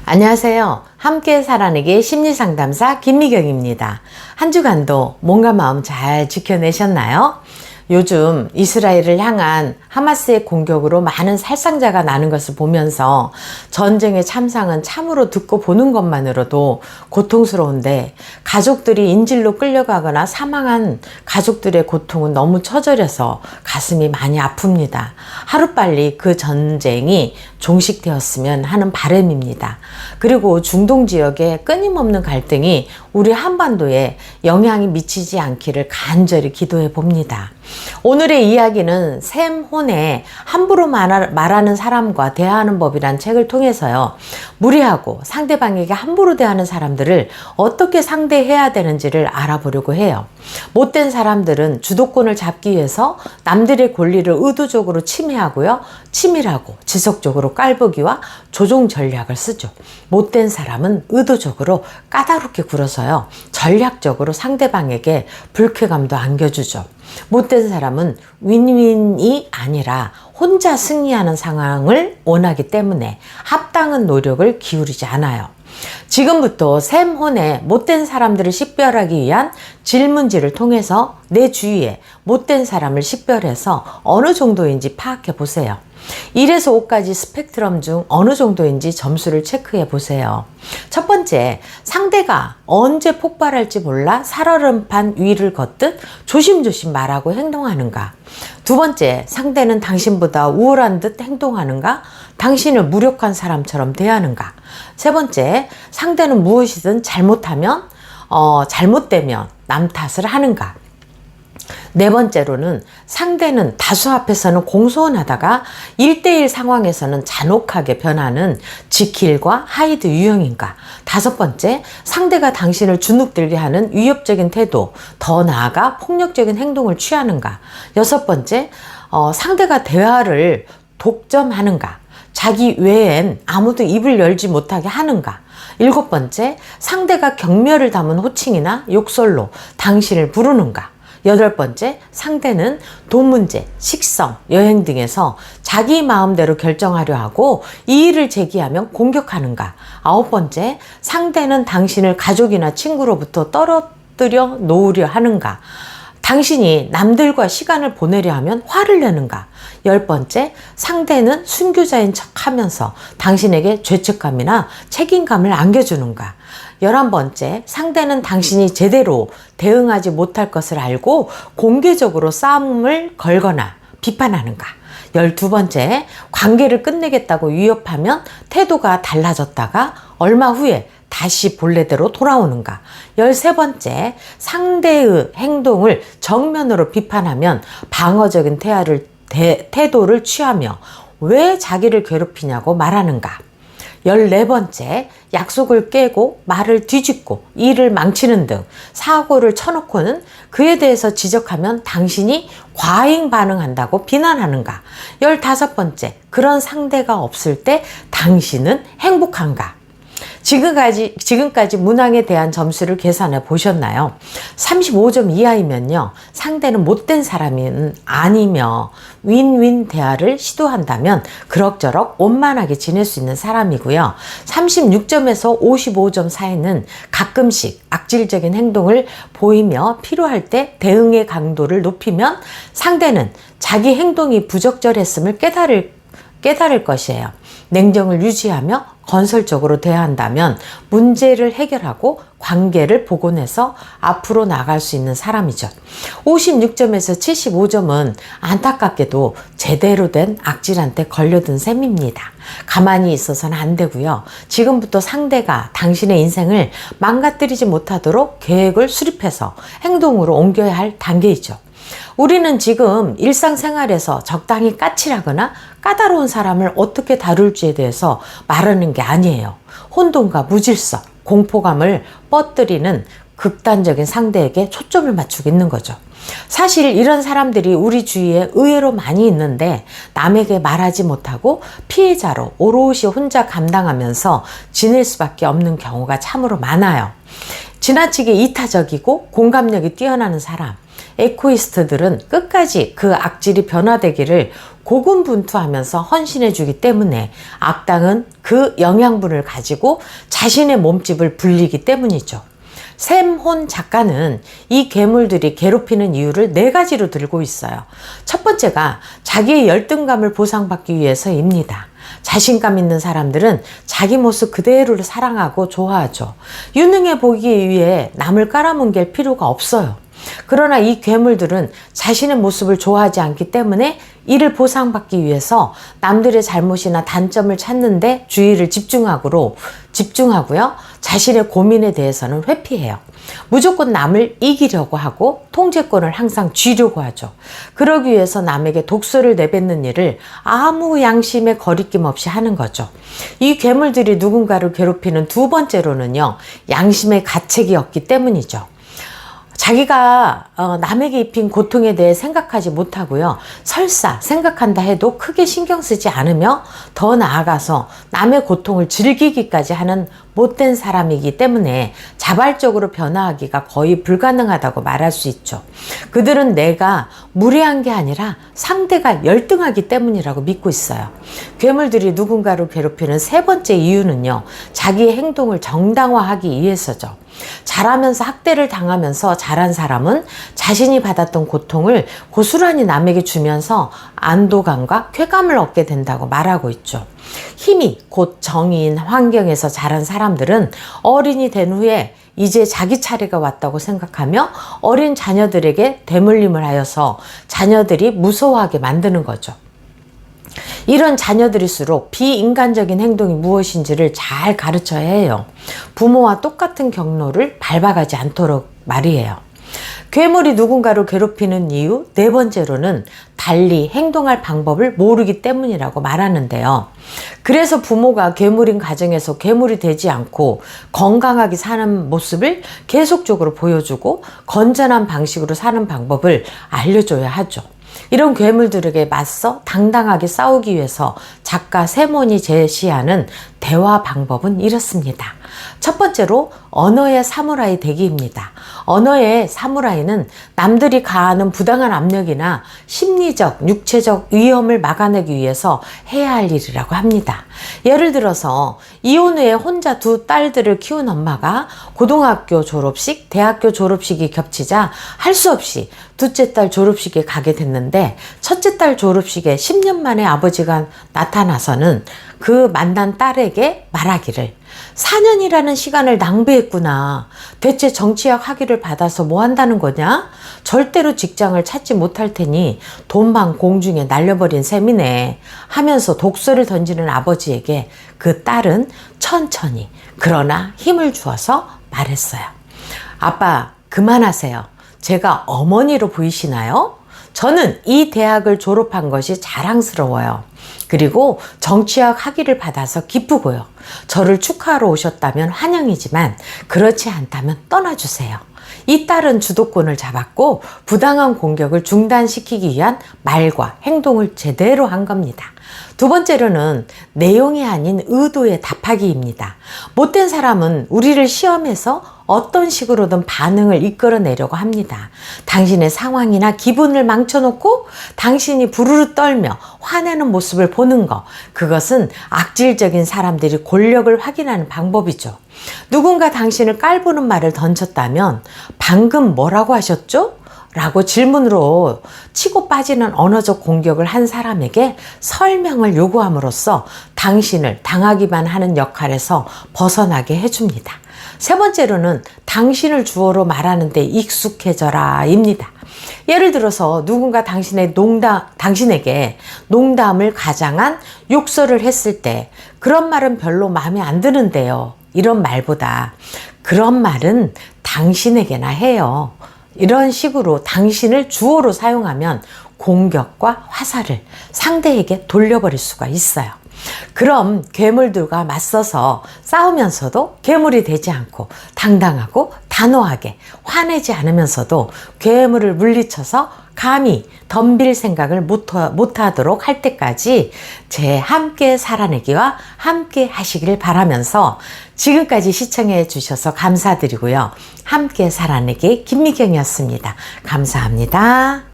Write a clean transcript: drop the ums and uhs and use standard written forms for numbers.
안녕하세요. 함께 살아내기 심리상담사 김미경입니다. 한 주간도 몸과 마음 잘 지켜내셨나요? 요즘 이스라엘을 향한 하마스의 공격으로 많은 살상자가 나는 것을 보면서 전쟁의 참상은 참으로 듣고 보는 것만으로도 고통스러운데, 가족들이 인질로 끌려가거나 사망한 가족들의 고통은 너무 처절해서 가슴이 많이 아픕니다. 하루빨리 그 전쟁이 종식되었으면 하는 바람입니다. 그리고 중동 지역의 끊임없는 갈등이 우리 한반도에 영향이 미치지 않기를 간절히 기도해 봅니다. 오늘의 이야기는 샘 혼의 함부로 말하는 사람과 대화하는 법이란 책을 통해서요, 무례하고 상대방에게 함부로 대하는 사람들을 어떻게 상대해야 되는지를 알아보려고 해요. 못된 사람들은 주도권을 잡기 위해서 남들의 권리를 의도적으로 침해하고요, 치밀하고 지속적으로 깔보기와 조종 전략을 쓰죠. 못된 사람은 의도적으로 까다롭게 굴어서요, 전략적으로 상대방에게 불쾌감도 안겨주죠. 못된 사람은 윈윈이 아니라 혼자 승리하는 상황을 원하기 때문에 합당한 노력을 기울이지 않아요. 지금부터 샘 혼의 못된 사람들을 식별하기 위한 질문지를 통해서 내 주위에 못된 사람을 식별해서 어느 정도인지 파악해 보세요. 1에서 5까지 스펙트럼 중 어느 정도인지 점수를 체크해 보세요. 첫 번째, 상대가 언제 폭발할지 몰라 살얼음판 위를 걷듯 조심조심 말하고 행동하는가. 두 번째, 상대는 당신보다 우월한 듯 행동하는가, 당신을 무력한 사람처럼 대하는가. 세 번째, 상대는 무엇이든 잘못되면 남 탓을 하는가. 네 번째로는 상대는 다수 앞에서는 공손하다가 1대1 상황에서는 잔혹하게 변하는 지킬과 하이드 유형인가. 다섯 번째, 상대가 당신을 주눅들게 하는 위협적인 태도, 더 나아가 폭력적인 행동을 취하는가. 여섯 번째, 상대가 대화를 독점하는가. 자기 외엔 아무도 입을 열지 못하게 하는가. 일곱 번째, 상대가 경멸을 담은 호칭이나 욕설로 당신을 부르는가. 여덟 번째, 상대는 돈 문제, 식성, 여행 등에서 자기 마음대로 결정하려 하고 이의를 제기하면 공격하는가. 아홉 번째, 상대는 당신을 가족이나 친구로부터 떨어뜨려 놓으려 하는가. 당신이 남들과 시간을 보내려 하면 화를 내는가. 열 번째, 상대는 순교자인 척 하면서 당신에게 죄책감이나 책임감을 안겨주는가. 11번째, 상대는 당신이 제대로 대응하지 못할 것을 알고 공개적으로 싸움을 걸거나 비판하는가. 12번째, 관계를 끝내겠다고 위협하면 태도가 달라졌다가 얼마 후에 다시 본래대로 돌아오는가. 13번째, 상대의 행동을 정면으로 비판하면 방어적인 태도를 취하며 왜 자기를 괴롭히냐고 말하는가. 14번째, 약속을 깨고 말을 뒤집고 일을 망치는 등 사고를 쳐놓고는 그에 대해서 지적하면 당신이 과잉 반응한다고 비난하는가. 15번째, 그런 상대가 없을 때 당신은 행복한가. 지금까지 문항에 대한 점수를 계산해 보셨나요? 35점 이하이면요, 상대는 못된 사람이 아니며 윈윈 대화를 시도한다면 그럭저럭 원만하게 지낼 수 있는 사람이고요. 36점에서 55점 사이는 가끔씩 악질적인 행동을 보이며 필요할 때 대응의 강도를 높이면 상대는 자기 행동이 부적절했음을 깨달을 것이에요. 냉정을 유지하며 건설적으로 대한다면 문제를 해결하고 관계를 복원해서 앞으로 나갈 수 있는 사람이죠. 56점에서 75점은 안타깝게도 제대로 된 악질한테 걸려든 셈입니다. 가만히 있어서는 안 되고요. 지금부터 상대가 당신의 인생을 망가뜨리지 못하도록 계획을 수립해서 행동으로 옮겨야 할 단계이죠. 우리는 지금 일상생활에서 적당히 까칠하거나 까다로운 사람을 어떻게 다룰지에 대해서 말하는 게 아니에요. 혼돈과 무질서, 공포감을 뻗뜨리는 극단적인 상대에게 초점을 맞추고 있는 거죠. 사실 이런 사람들이 우리 주위에 의외로 많이 있는데 남에게 말하지 못하고 피해자로 오롯이 혼자 감당하면서 지낼 수밖에 없는 경우가 참으로 많아요. 지나치게 이타적이고 공감력이 뛰어나는 사람, 에코이스트들은 끝까지 그 악질이 변화되기를 고군분투하면서 헌신해 주기 때문에 악당은 그 영양분을 가지고 자신의 몸집을 불리기 때문이죠. 샘혼 작가는 이 괴물들이 괴롭히는 이유를 4가지로 들고 있어요. 첫 번째가 자기의 열등감을 보상받기 위해서입니다. 자신감 있는 사람들은 자기 모습 그대로를 사랑하고 좋아하죠. 유능해 보이기 위해 남을 깔아뭉갤 필요가 없어요. 그러나 이 괴물들은 자신의 모습을 좋아하지 않기 때문에 이를 보상받기 위해서 남들의 잘못이나 단점을 찾는데 주의를 집중하고요. 자신의 고민에 대해서는 회피해요. 무조건 남을 이기려고 하고 통제권을 항상 쥐려고 하죠. 그러기 위해서 남에게 독소를 내뱉는 일을 아무 양심의 거리낌 없이 하는 거죠. 이 괴물들이 누군가를 괴롭히는 2번째로는요, 양심의 가책이 없기 때문이죠. 자기가 남에게 입힌 고통에 대해 생각하지 못하고요. 설사 생각한다 해도 크게 신경 쓰지 않으며 더 나아가서 남의 고통을 즐기기까지 하는 못된 사람이기 때문에 자발적으로 변화하기가 거의 불가능하다고 말할 수 있죠. 그들은 내가 무례한 게 아니라 상대가 열등하기 때문이라고 믿고 있어요. 괴물들이 누군가를 괴롭히는 3번째 이유는요, 자기의 행동을 정당화하기 위해서죠. 자라면서 학대를 당하면서 자란 사람은 자신이 받았던 고통을 고스란히 남에게 주면서 안도감과 쾌감을 얻게 된다고 말하고 있죠. 힘이 곧 정의인 환경에서 자란 사람들은 어린이 된 후에 이제 자기 차례가 왔다고 생각하며 어린 자녀들에게 대물림을 하여서 자녀들이 무서워하게 만드는 거죠. 이런 자녀들일수록 비인간적인 행동이 무엇인지를 잘 가르쳐야 해요. 부모와 똑같은 경로를 밟아가지 않도록 말이에요. 괴물이 누군가를 괴롭히는 이유 4번째로는 달리 행동할 방법을 모르기 때문이라고 말하는데요. 그래서 부모가 괴물인 가정에서 괴물이 되지 않고 건강하게 사는 모습을 계속적으로 보여주고 건전한 방식으로 사는 방법을 알려줘야 하죠. 이런 괴물들에게 맞서 당당하게 싸우기 위해서 작가 세몬이 제시하는 대화 방법은 이렇습니다. 첫 번째로 언어의 사무라이 되기입니다. 언어의 사무라이는 남들이 가하는 부당한 압력이나 심리적, 육체적 위험을 막아내기 위해서 해야 할 일이라고 합니다. 예를 들어서 이혼 후에 혼자 2 딸들을 키운 엄마가 고등학교 졸업식, 대학교 졸업식이 겹치자 할 수 없이 둘째 딸 졸업식에 가게 됐는데 첫째 딸 졸업식에 10년 만에 아버지가 나타나서는 그 만난 딸에게 말하기를 4년이라는 시간을 낭비했구나. 대체 정치학 학위를 받아서 뭐 한다는 거냐? 절대로 직장을 찾지 못할 테니 돈만 공중에 날려버린 셈이네 하면서 독서를 던지는 아버지에게 그 딸은 천천히 그러나 힘을 주어서 말했어요. 아빠, 그만하세요. 제가 어머니로 보이시나요? 저는 이 대학을 졸업한 것이 자랑스러워요. 그리고 정치학 학위를 받아서 기쁘고요. 저를 축하하러 오셨다면 환영이지만 그렇지 않다면 떠나주세요. 이 딸은 주도권을 잡았고 부당한 공격을 중단시키기 위한 말과 행동을 제대로 한 겁니다. 2번째로는 내용이 아닌 의도에 답하기입니다. 못된 사람은 우리를 시험해서 어떤 식으로든 반응을 이끌어내려고 합니다. 당신의 상황이나 기분을 망쳐놓고 당신이 부르르 떨며 화내는 모습을 보는 것, 그것은 악질적인 사람들이 권력을 확인하는 방법이죠. 누군가 당신을 깔보는 말을 던졌다면 방금 뭐라고 하셨죠? 라고 질문으로 치고 빠지는 언어적 공격을 한 사람에게 설명을 요구함으로써 당신을 당하기만 하는 역할에서 벗어나게 해줍니다. 3번째로는 당신을 주어로 말하는 데 익숙해져라 입니다. 예를 들어서 누군가 당신에게 농담을 가장한 욕설을 했을 때 그런 말은 별로 마음에 안 드는데요. 이런 말보다 그런 말은 당신에게나 해요. 이런 식으로 당신을 주어로 사용하면 공격과 화살을 상대에게 돌려버릴 수가 있어요. 그럼 괴물들과 맞서서 싸우면서도 괴물이 되지 않고 당당하고 단호하게 화내지 않으면서도 괴물을 물리쳐서 감히 덤빌 생각을 못하도록 할 때까지 제 함께 살아내기와 함께 하시길 바라면서 지금까지 시청해 주셔서 감사드리고요. 함께 살아내기 김미경이었습니다. 감사합니다.